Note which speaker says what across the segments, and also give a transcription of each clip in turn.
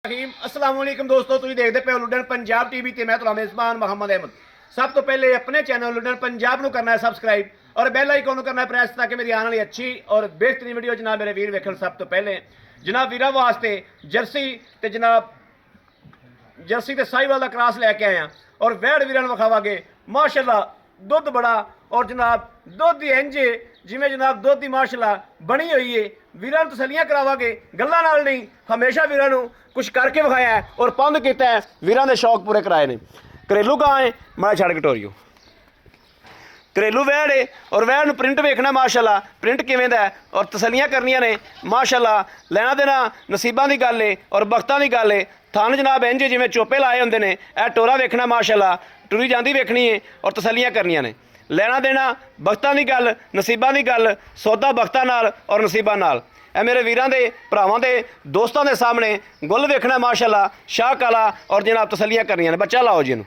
Speaker 1: अस्सलाम वालेकुम दोस्तों, तुसीं देखदे पे हो लुडन पंजाब टीवी ते मैं तुहाडा मेज़बान मोहम्मद अहमद। सब तो पहले अपने चैनल लुडन पंजाब नूं करना है सबसक्राइब और बैल आइकन करना है प्रेस ताकि मेरी आने वाली अच्छी और बेहतरीन वीडियो जनाब मेरे वीर वेखण। सब तो पहले जनाब वीरां वास्ते जर्सी ते जनाब जर्सी ते साहिवाल दा क्रॉस लैके आए हैं और वैड़ वीरां नूं विखावांगे। माशाअल्लाह दुध बड़ा और जनाब दुध दी इंज जिमें जनाब दुध की माशाअल्लाह बनी हुई है। वीरां तसलियां करावांगे, गल्लां नाल नहीं, हमेशा वीरां नूं कुछ करके विखाया है और पंद किया है, वीरां दे शौक पूरे कराए ने। घरेलू गां है, मैं छड़ कटोरियो घरेलू वैड़ है और वैड़ नूं प्रिंट वेखना माशाअल्लाह प्रिंट किवें दा है और तसलियां करनियां ने माशाअल्लाह। लैना देना नसीबां दी गल है और बख्तां दी गल है। थन जनाब इंज जिवें चोपे लाए हुंदे ने, यह टोरा वेखना माशाअल्लाह, टुरी जांदी वेखनी है और तसलियां करनियां ने। लैना देना बख्तां दी गल, नसीबां दी गल, सौदा बख्तां नाल और नसीबां नाल। ए मेरे वीरां दे भरावां दे दोस्तां दे सामने गुल वेखना माशाअल्लाह, शाह काला और जनाब तसलियां करनियां ने। बच्चा लाओ जी इनू,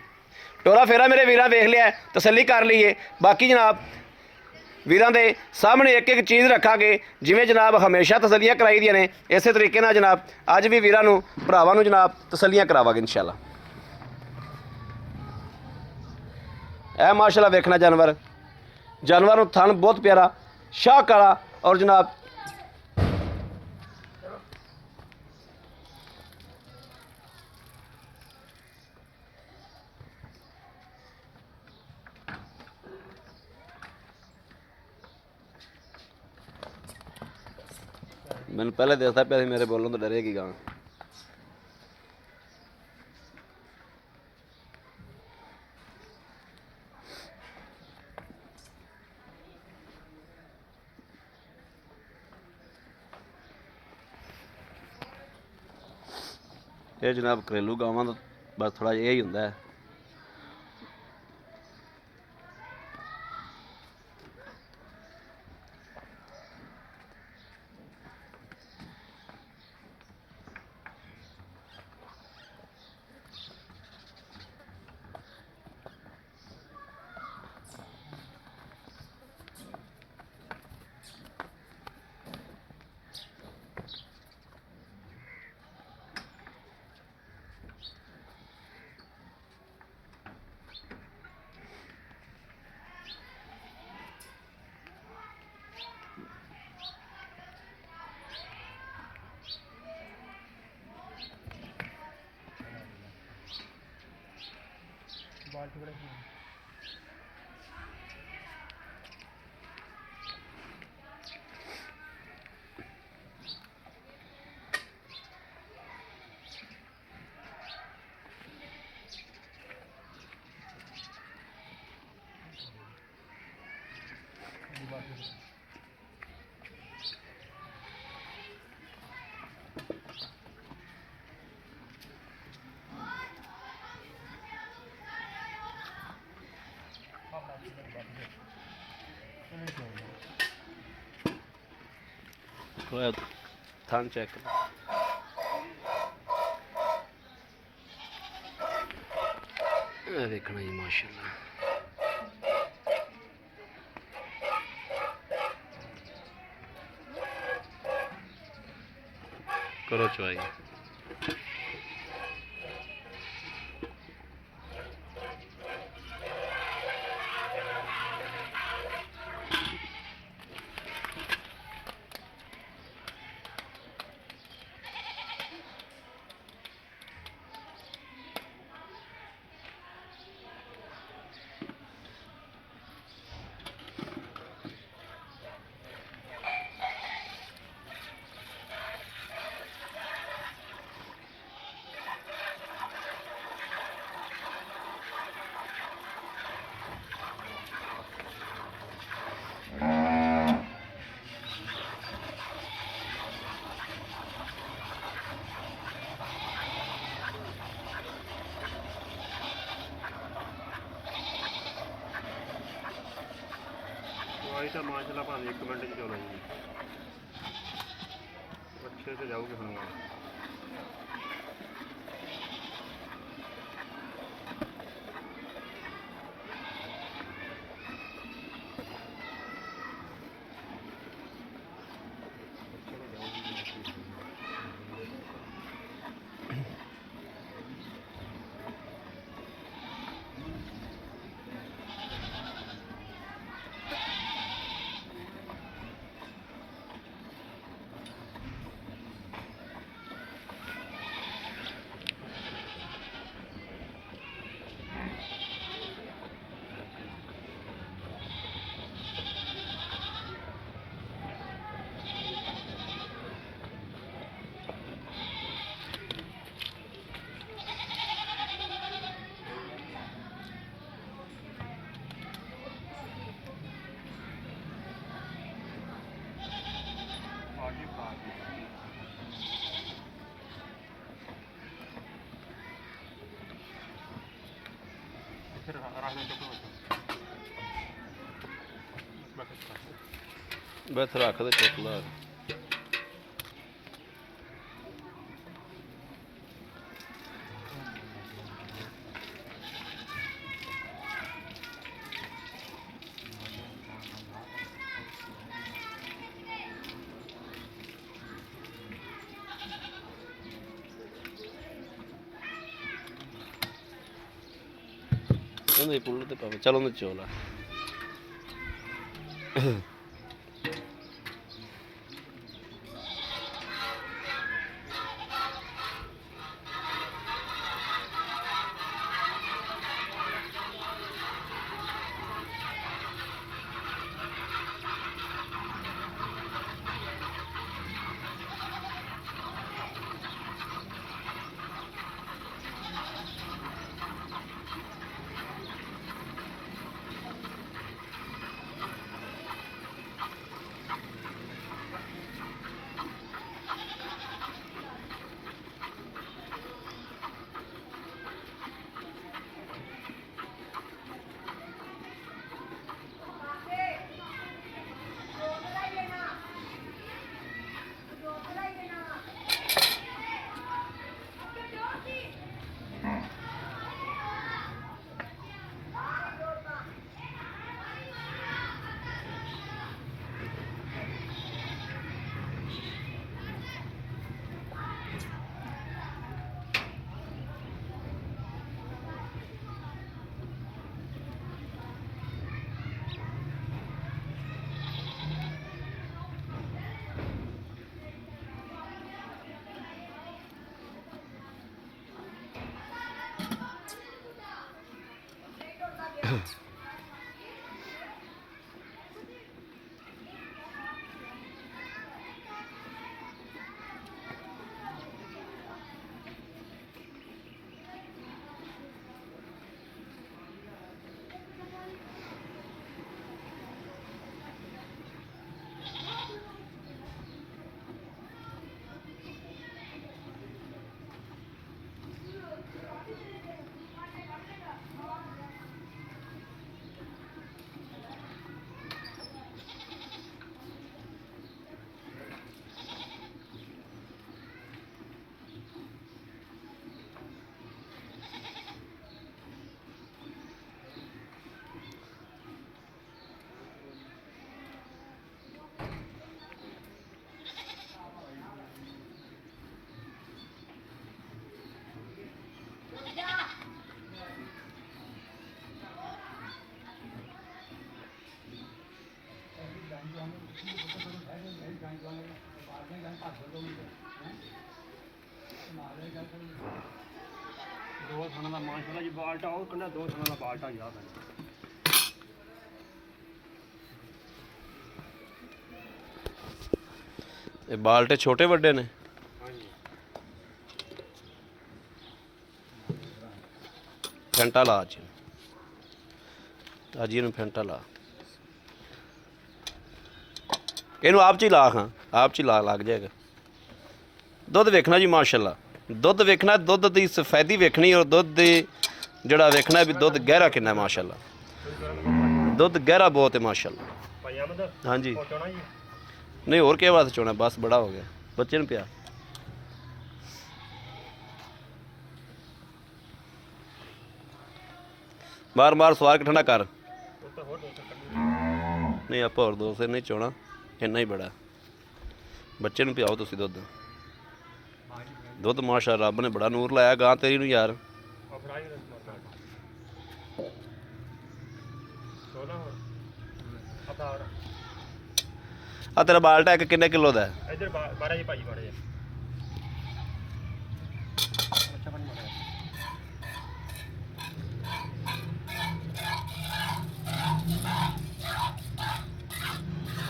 Speaker 1: टोरा फेरा मेरे वीरां वेख लिया, तसली कर लीए। बाकी जनाब वीरां दे सामने एक एक चीज़ रखांगे जिवें जनाब हमेशा तसलियां कराई दियां ने, इस तरीके नाल जनाब अज भी वीरां नूं भरावां नूं जनाब तसलियां करावांगे इंशाअल्लाह। ए माशाअल्लाह वेखना जानवर जानवर थन बहुत प्यारा शाह काला और जनाब मैंने पहले देखता पे मेरे बोलों तो डरेगी गां। ये जनाब घरेलू गावां दा बस थोड़ा यही हुंदा है। थान चेक देखना जी माशाअल्लाह। करो चवाई। दवाई तो माशाल्लाह भावे 1 मिनट चलो जी, अच्छे से जाओगे हम।
Speaker 2: बस रख दे चुक ला पुल ते पावे चलो मैं चोला
Speaker 3: दो थाना का माशाल्लाह जी बाल्टा और कन्ना दो थाना का बाल्टा जा
Speaker 2: ये बाल्टे छोटे वड्डे ने फैंटा ला जी आज ये फैंटा ला ਇਹਨੂੰ ਆਪ ਚ ਹੀ ਲਾ ਹਾਂ ਆਪ ਚ ਹੀ ਲਾ ਲੱਗ ਜਾਏਗਾ ਦੁੱਧ ਵੇਖਣਾ ਜੀ ਮਾਸ਼ਾਅੱਲਾ ਦੁੱਧ ਵੇਖਣਾ ਦੁੱਧ ਦੀ ਸਫੈਦੀ ਵੇਖਣੀ ਔਰ ਦੁੱਧ ਦੇ ਜਿਹੜਾ ਵੇਖਣਾ ਵੀ ਦੁੱਧ ਗਹਿਰਾ ਕਿੰਨਾ ਮਾਸ਼ਾਅੱਲਾ ਦੁੱਧ ਗਹਿਰਾ ਬਹੁਤ ਹੈ ਮਾਸ਼ਾਅੱਲਾ
Speaker 3: ਭਾਈ ਅਹਿਮਦ
Speaker 2: ਹਾਂਜੀ
Speaker 3: ਚੋਣਾ ਜੀ
Speaker 2: ਨਹੀਂ ਹੋਰ ਕੀ ਬਾਤ ਚੋਣਾ ਬਸ ਬੜਾ ਹੋ ਗਿਆ ਬੱਚੇ ਨੂੰ ਪਿਆ ਮਾਰ ਮਾਰ ਸਵਾਰ ਕੇ ਠੰਡਾ ਕਰ ਨਹੀਂ ਆਪਾਂ ਹੋਰ ਦੋ ਸਿਰ ਨਹੀਂ ਚੋਣਾ ਇੰਨਾ ਹੀ ਬੜਾ ਬੱਚੇ ਨੂੰ ਪਿਆਓ ਤੁਸੀਂ ਦੁੱਧ ਦੁੱਧ ਮਾਸ਼ਾ ਰੱਬ ਨੇ ਬੜਾ ਨੂਰ ਲਾਇਆ ਗਾਂ ਤੇਰੀ ਨੂੰ ਯਾਰ ਆ ਤੇਰਾ ਬਾਲਟਾ ਇੱਕ ਕਿੰਨੇ ਕਿਲੋ ਦਾ ਹੈ
Speaker 3: ਇੱਧਰ 12 ਜੀ ਭਾਜੀ ਮਾੜੇ ਜੀ ਅੱਛਾ ਪਾਣੀ ਮਾੜਾ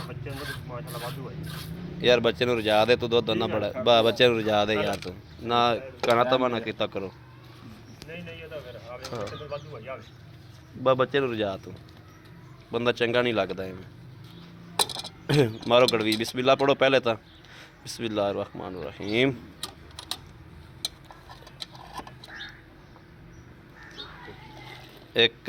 Speaker 3: ਬੱਚੇ ਨੂੰ ਮਾਸ਼ਾਅੱਲਾ ਵਾਧੂ ਹੈ ਜੀ
Speaker 2: ਯਾਰ ਬੱਚੇ ਨੂੰ ਰਜਾ ਦੇ ਤੂੰ ਦੁੱਧ ਨਾ ਬੜਾ ਬੱਚੇ ਨੂੰ ਰਜਾ ਦੇ ਯਾਰ ਤੂੰ ਨਾ ਕਣਾ ਤਮਾ ਨਾ ਕੀਤਾ ਕਰੋ
Speaker 3: ਨਹੀਂ ਉਹਦਾ ਫਿਰ ਆਵੇ ਬੱਚੇ ਤੋਂ ਵਾਧੂ ਹੈ ਜੀ ਆਵੇ
Speaker 2: ਬਾ ਬੱਚੇ ਨੂੰ ਰਜਾ ਤੂੰ ਬੰਦਾ ਚੰਗਾ ਨਹੀਂ ਲੱਗਦਾ ਐਵੇਂ ਮਾਰੋ ਗੜਵੀ ਬਿਸਮਿल्लाह पढ़ो पहले तो बिस्मिल्लाहिर्रहमानिर्रहीम 1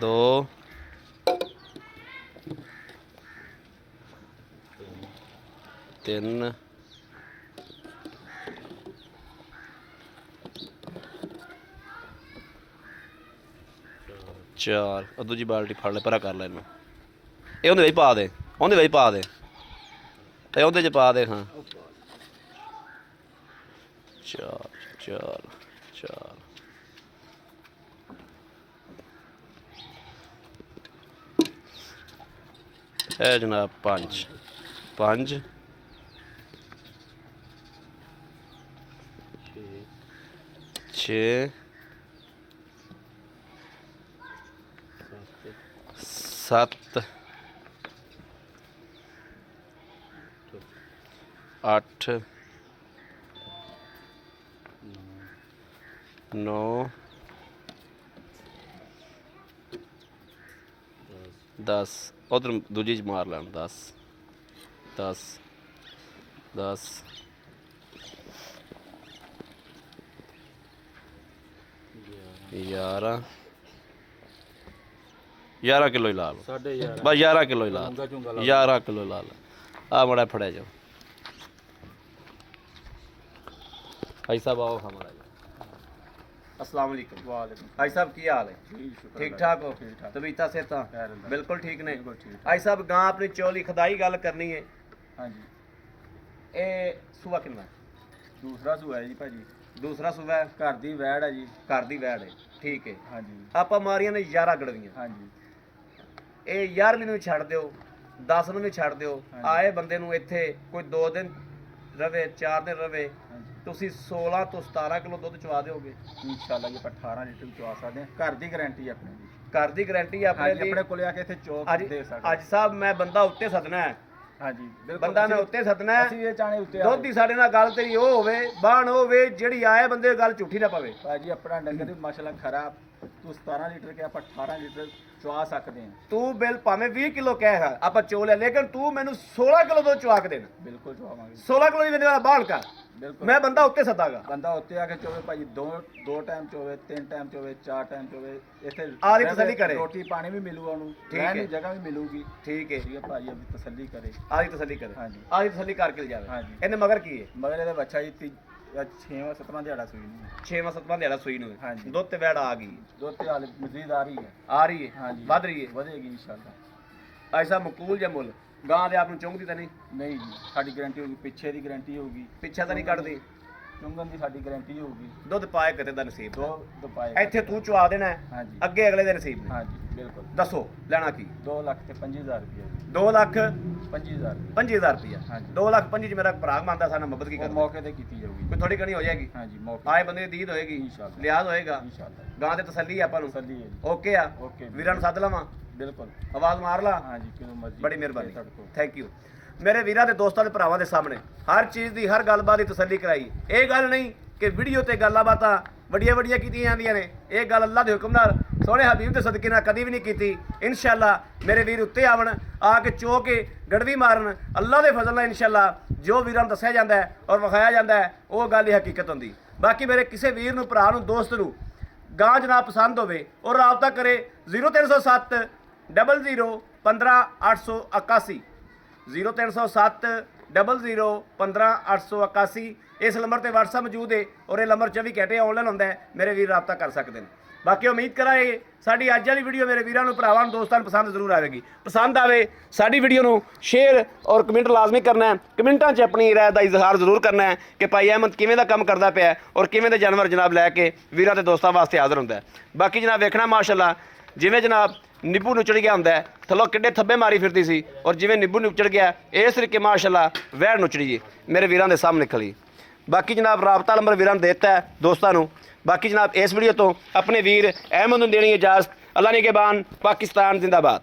Speaker 2: 2 3 4 ਉਹ ਦੂਜੀ ਬਾਲਟੀ ਫੜ ਲੈ ਪਰਾ ਕਰ ਲੈ ਇਹਨੂੰ ਇਹ ਉਹਦੇ ਵਿੱਚ ਪਾ ਦੇ ਉਹਦੇ ਵਿੱਚ ਪਾ ਦੇ ਤੇ ਉਹਦੇ ਚ ਪਾ ਦੇ ਹਾਂ 4 4 4 ਇਹ ਜਨਾਬ 5 5 6 7 8 9 10 ਉਧਰ ਦੂਜੀ ਚ ਮਾਰ ਲੈਣ 10 10 10 11 11 ਕਿਲੋ ਹੀ ਲਾ ਲਓ ਬਸ 11 ਕਿਲੋ ਹੀ ਲਾ 11 ਕਿਲੋ ਲਾ ਲਾ ਆ ਮੜਾ ਫੜਿਆ ਜਾਓ ਭਾਈ ਸਾਹਿਬ आओ हमारा
Speaker 1: अस्सलाम वालेकुम। भाई साहब की हाल है? ठीक ठाक हो? तबीयत से बिल्कुल ठीक ने? भाई साहब गां अपनी चोली खदाई गल करनी है।
Speaker 4: हाँ जी
Speaker 1: ए सूबा किन्ना?
Speaker 4: दूसरा सूआ है जी भाजी।
Speaker 1: दूसरा सूबा है?
Speaker 4: घर दी वैड़ है जी।
Speaker 1: घर दी वैड़ है, ठीक है।
Speaker 4: हाँ जी
Speaker 1: ਆਪਾਂ ਮਾਰੀਆਂ ਨੇ 11 ਗੜਵੀਆਂ।
Speaker 4: हाँ जी
Speaker 1: ਇਹ 11ਵੀਂ ਨੂੰ ਛੱਡ ਦਿਓ, 10 ਨੂੰ ਵੀ ਛੱਡ ਦਿਓ।
Speaker 4: ਹਾਂਜੀ।
Speaker 1: ਆਏ ਬੰਦੇ ਨੂੰ ਇੱਥੇ ਕੋਈ 2 ਦਿਨ ਰਵੇ, 4 ਦਿਨ ਰਵੇ,
Speaker 4: हाँ जी
Speaker 1: ਤੁਸੀਂ 16 ਤੋਂ 17 ਕਿਲੋ ਦੁੱਧ ਚਵਾ ਦਿਓਗੇ।
Speaker 4: इंशाल्लाह जी 18 लीटर चवा सकते हैं। घर दी गारंटी अपने जी।
Speaker 1: ਘਰ ਦੀ ਗਾਰੰਟੀ
Speaker 4: हाँ
Speaker 1: ਆਪਣੇ
Speaker 4: जी
Speaker 1: ਦੀ।
Speaker 4: अपने को आके इत्थे चौक
Speaker 1: ਅੱਜ
Speaker 4: दे सकते
Speaker 1: ਅੱਜ ਸਾਹਿਬ ਮੈਂ ਬੰਦਾ ਉੱਤੇ ਸੱਦਣਾ ਹੈ,
Speaker 4: हाँ जी बिल्कुल
Speaker 1: ਬੰਦਾ ਮੈਂ ਉੱਤੇ ਸੱਦਣਾ ਹੈ।
Speaker 4: ਅਸੀਂ ਇਹ ਚਾਹਣੇ ਉੱਤੇ
Speaker 1: ਦੁੱਧ ਦੀ ਸਾਡੇ ਨਾਲ ਗੱਲ ਤੇਰੀ ਉਹ ਹੋਵੇ, ਬਾਣ ਹੋਵੇ ਜਿਹੜੀ ਆਏ ਬੰਦੇ ਦੀ ਗੱਲ ਝੂਠੀ ਨਾ ਪਵੇ।
Speaker 4: ਭਾਜੀ ਆਪਣਾ ਡੰਗਰ ਦੀ ਮਾਸ਼ਾਅੱਲਾ ਖਰਾਬ ਤੂੰ 17 ਲੀਟਰ ਕੇ ਆਪਾਂ 18 ਲੀਟਰ ਚਵਾ ਸਕਦੇ ਹਾਂ।
Speaker 1: ਤੂੰ ਬਿੱਲ ਭਾਵੇਂ 20 ਕਿਲੋ ਕਹਿ ਹੈ ਆਪਾਂ ਚੋ ਲਿਆ, ਲੇਕਿਨ ਤੂੰ ਮੈਨੂੰ 16 ਕਿਲੋ ਦੁੱਧ ਚਵਾ ਕੇ ਦੇਣਾ।
Speaker 4: ਬਿਲਕੁਲ ਚਵਾਵਾਂਗੇ
Speaker 1: 16 ਕਿਲੋ ਦੀ ਮੇਰੇ ਵਾਲਾ ਬਾਣ ਕਰ,
Speaker 4: ਬਿਲਕੁਲ
Speaker 1: ਮੈਂ ਬੰਦਾ ਉੱਤੇ ਸੱਦਾਗਾ।
Speaker 4: ਬੰਦਾ ਉੱਤੇ ਆ ਕੇ ਚੋਵੇ ਭਾਜੀ ਦੋ ਟਾਈਮ ਚੋਵੇ, 3 ਟਾਈਮ ਚੋਵੇ, 4 ਟਾਈਮ ਚੋਵੇ, ਇੱਥੇ
Speaker 1: ਆਹ ਦੀ ਤਸੱਲੀ ਕਰੇ।
Speaker 4: ਰੋਟੀ ਪਾਣੀ ਵੀ ਮਿਲੂਗਾ ਉਹਨੂੰ,
Speaker 1: ਠੀਕ
Speaker 4: ਰਹਿਣ
Speaker 1: ਹੈ।
Speaker 4: ਦੀ ਜਗ੍ਹਾ ਵੀ ਮਿਲੂਗੀ।
Speaker 1: ਠੀਕ ਹੈ,
Speaker 4: ਠੀਕ ਹੈ ਭਾਜੀ ਆਪਣੀ ਤਸੱਲੀ ਕਰੇ।
Speaker 1: ਆਦੀ ਤਸੱਲੀ ਕਰ,
Speaker 4: ਹਾਂਜੀ।
Speaker 1: ਆਦੀ ਤਸੱਲੀ ਕਰਕੇ ਲਿਜਾਵੇ।
Speaker 4: ਹਾਂਜੀ।
Speaker 1: ਇਹਨੇ ਮਗਰ ਕੀ ਹੈ?
Speaker 4: ਮਗਰ ਇਹਦਾ ਬੱਚਾ ਜੀ 6ਵਾਂ 7ਵਾਂ ਦਿਹਾੜਾ ਸੂਈ ਨਹੀਂ
Speaker 1: 6ਵਾਂ 7ਵਾਂ ਦਿਹਾੜਾ ਸੂਈ ਨੂੰ ਹੈ।
Speaker 4: ਹਾਂਜੀ।
Speaker 1: ਦੁੱਧ ਤੇ ਵੈੜ ਆ ਗਈ,
Speaker 4: ਦੁੱਧ ਤੇ ਹਾਲੇ ਮਜ਼ੀਦ ਆ ਰਹੀ ਹੈ।
Speaker 1: ਆ ਰਹੀ ਹੈ,
Speaker 4: ਹਾਂਜੀ
Speaker 1: ਵੱਧ ਰਹੀ ਹੈ।
Speaker 4: ਵਧੇਗੀ ਇਨਸ਼ਾਅੱਲਾ।
Speaker 1: ਐਸਾ ਮਕੂਲ ਜਾਂ ਮੁੱਲ ਗਾਂ ਦੇ ਆਪ ਨੂੰ ਚੁੰਗਦੀ ਤਾਂ ਨਹੀਂ?
Speaker 4: ਨਹੀਂ ਜੀ ਸਾਡੀ ਗਾਰੰਟੀ ਹੋਊਗੀ, ਪਿੱਛੇ ਦੀ ਗਾਰੰਟੀ ਹੋਊਗੀ,
Speaker 1: ਪਿੱਛਾ ਤਾਂ ਨਹੀਂ ਕੱਢਦੀ।
Speaker 4: ਚੁੰਗਣ ਦੀ ਸਾਡੀ ਗਾਰੰਟੀ ਹੋਊਗੀ।
Speaker 1: ਦੁੱਧ ਪਾਏ ਕਿਤੇ ਦਾ ਨਸੀਬ।
Speaker 4: ਦੋ ਦੁਪਾਏ
Speaker 1: ਇੱਥੇ ਤੂੰ ਚੁਆ ਦੇਣਾ ਹੈ,
Speaker 4: ਹਾਂਜੀ
Speaker 1: ਅੱਗੇ ਅਗਲੇ ਦੇ ਨਸੀਬ ਨੇ।
Speaker 4: ਹਾਂਜੀ ਬਿਲਕੁਲ।
Speaker 1: ਦੱਸੋ ਲੈਣਾ ਕੀ?
Speaker 4: 2 ਲੱਖ ਤੇ 25,000 ਰੁਪਏ
Speaker 1: 2 ਲੱਖ
Speaker 4: 25,000
Speaker 1: 25,000 ਰੁਪਇਆ।
Speaker 4: ਹਾਂਜੀ।
Speaker 1: 2 ਲੱਖ 25 ਚ ਮੇਰਾ ਭਰਾ ਮੰਨਦਾ ਸਾਡਾ ਮੁਹੱਬਤ ਕੀ
Speaker 4: ਉਹ
Speaker 1: ਕਰਦਾ,
Speaker 4: ਮੌਕੇ ਤੇ ਕੀਤੀ ਜਾਊਗੀ।
Speaker 1: ਕੋਈ ਥੋੜੀ ਕਣੀ ਹੋ ਜਾਏਗੀ।
Speaker 4: ਹਾਂਜੀ ਮੌਕੇ
Speaker 1: ਆਏ ਬੰਦੇ ਦੀ ਦੀਦ ਹੋਏਗੀ,
Speaker 4: ਇੰਸ਼ਾਅੱਲਾ।
Speaker 1: ਲਿਆਜ਼ ਹੋਏਗਾ,
Speaker 4: ਇਨਸ਼ਾਅੱਲਾ
Speaker 1: ਗਾਂ ਤੇ ਤਸੱਲੀ ਆਪਾਂ ਨੂੰ।
Speaker 4: ਤਸੱਲੀ ਹੈ ਜੀ।
Speaker 1: ਓਕੇ ਆ,
Speaker 4: ਓਕੇ
Speaker 1: ਵੀਰਾਂ ਨੂੰ ਸੱਦ ਲਵਾਂ,
Speaker 4: ਬਿਲਕੁਲ।
Speaker 1: ਆਵਾਜ਼ ਮਾਰ ਲਾ।
Speaker 4: ਹਾਂਜੀ ਕਿਉਂ ਮਰਜ਼ੀ
Speaker 1: ਬੜੀ ਮਿਹਰਬਾਨੀ,
Speaker 4: ਸਾਡੇ ਕੋਲ।
Speaker 1: Thank you. ਮੇਰੇ ਵੀਰਾਂ ਦੇ ਦੋਸਤਾਂ ਦੇ ਭਰਾਵਾਂ ਦੇ ਸਾਹਮਣੇ ਹਰ ਚੀਜ਼ ਦੀ, ਹਰ ਗੱਲਬਾਤ ਦੀ ਤਸੱਲੀ ਕਰਾਈ। ਇਹ ਗੱਲ ਨਹੀਂ ਕਿ ਵੀਡੀਓ ਤੇ ਗੱਲਾਂ ਬਾਤਾਂ ਵੱਡੀਆਂ ਵੱਡੀਆਂ ਕੀਤੀਆਂ ਜਾਂਦੀਆਂ ਨੇ। ਇਹ ਗੱਲ ਅੱਲਾਹ ਦੇ ਹੁਕਮ ਨਾਲ, ਸੋਹਣੇ ਹਬੀਬ ਦੇ ਸਦਕੇ ਨਾਲ ਕਦੀ ਵੀ ਨਹੀਂ ਕੀਤੀ। ਇਨਸ਼ਾਅੱਲਾ ਮੇਰੇ ਵੀਰ ਉੱਤੇ ਆਵਣ, ਆ ਕੇ ਚੋ ਕੇ ਗੜਵੀ ਮਾਰਨ। ਅੱਲਾਹ ਦੇ ਫਜ਼ਲ ਨਾਲ ਇਨਸ਼ਾਅੱਲਾ ਜੋ ਵੀਰਾਂ ਨੂੰ ਦੱਸਿਆ ਜਾਂਦਾ ਹੈ ਔਰ ਵਿਖਾਇਆ ਜਾਂਦਾ ਹੈ, ਉਹ ਗੱਲ ਹੀ ਹਕੀਕਤ ਹੁੰਦੀ। ਬਾਕੀ ਮੇਰੇ ਕਿਸੇ ਵੀਰ ਨੂੰ, ਭਰਾ ਨੂੰ, ਦੋਸਤ ਨੂੰ ਗਾਂ ਜਨਾਬ ਪਸੰਦ ਹੋਵੇ ਔਰ ਰਾਬਤਾ ਕਰੇ 0307 00 15 881 0307 00 15 881। ਇਸ ਨੰਬਰ ਤੇ WhatsApp ਮੌਜੂਦ ਹੈ ਔਰ ਇਹ ਨੰਬਰ 24 ਘੰਟੇ ਆਨਲਾਈਨ ਹੁੰਦਾ ਹੈ। ਮੇਰੇ ਵੀਰ ਰਾਬਤਾ ਕਰ ਸਕਦੇ ਨੇ। ਬਾਕੀ ਉਮੀਦ ਕਰਾਂਗੇ ਸਾਡੀ ਅੱਜ ਵਾਲੀ ਵੀਡੀਓ ਮੇਰੇ ਵੀਰਾਂ ਨੂੰ, ਭਰਾਵਾਂ ਨੂੰ, ਦੋਸਤਾਂ ਨੂੰ ਪਸੰਦ ਜ਼ਰੂਰ ਆਵੇਗੀ। ਪਸੰਦ ਆਵੇ ਸਾਡੀ ਵੀਡੀਓ ਨੂੰ ਸ਼ੇਅਰ ਔਰ ਕਮੈਂਟ ਲਾਜ਼ਮੀ ਕਰਨਾ ਹੈ। ਕਮੈਂਟਾਂ 'ਚ ਆਪਣੀ ਰਾਏ ਦਾ ਇਜ਼ਹਾਰ ਜ਼ਰੂਰ ਕਰਨਾ ਹੈ ਕਿ ਭਾਈ ਅਹਿਮਦ ਕਿਵੇਂ ਦਾ ਕੰਮ ਕਰਦਾ ਪਿਆ ਔਰ ਕਿਵੇਂ ਦੇ ਜਾਨਵਰ ਜਨਾਬ ਲੈ ਕੇ ਵੀਰਾਂ ਤੇ ਦੋਸਤਾਂ ਵਾਸਤੇ ਹਾਜ਼ਰ ਹੁੰਦਾ ਹੈ। ਬਾਕੀ ਜਨਾਬ ਵੇਖਣਾ ਮਾਸ਼ਾਅੱਲਾ, ਜਿਵੇਂ ਜਨਾਬ ਨਿੱਬੂ ਨੁਚੜ ਗਿਆ ਹੁੰਦਾ ਹੈ, ਥੱਲੋਂ ਕਿੱਡੇ ਥੱਬੇ ਮਾਰੀ ਫਿਰਦੀ ਸੀ, ਔਰ ਜਿਵੇਂ ਨਿੱਬੂ ਨੁਚੜ ਗਿਆ ਇਸ ਤਰੀਕੇ ਮਾਸ਼ਾਅੱਲਾ ਵੈੜ ਨੁਚੜੀ ਜੀ ਮੇਰੇ ਵੀਰਾਂ ਦੇ ਸਾਹਮਣੇ ਨਿਕਲੀ। ਬਾਕੀ ਜਨਾਬ ਰਾਬਤਾ ਨੰਬਰ ਵੀਰਾਂ ਨੇ ਦੇ ਦਿੱਤਾ ਹੈ ਦੋਸਤਾਂ ਨੂੰ। ਬਾਕੀ ਜਨਾਬ ਇਸ ਵੀਡੀਓ ਤੋਂ ਆਪਣੇ ਵੀਰ ਅਹਿਮਦ ਨੂੰ ਦੇਣੀ ਇਜਾਜ਼ਤ। ਅੱਲਾ ਨਿਗਹਿਬਾਨ, ਪਾਕਿਸਤਾਨ ਜ਼ਿੰਦਾਬਾਦ।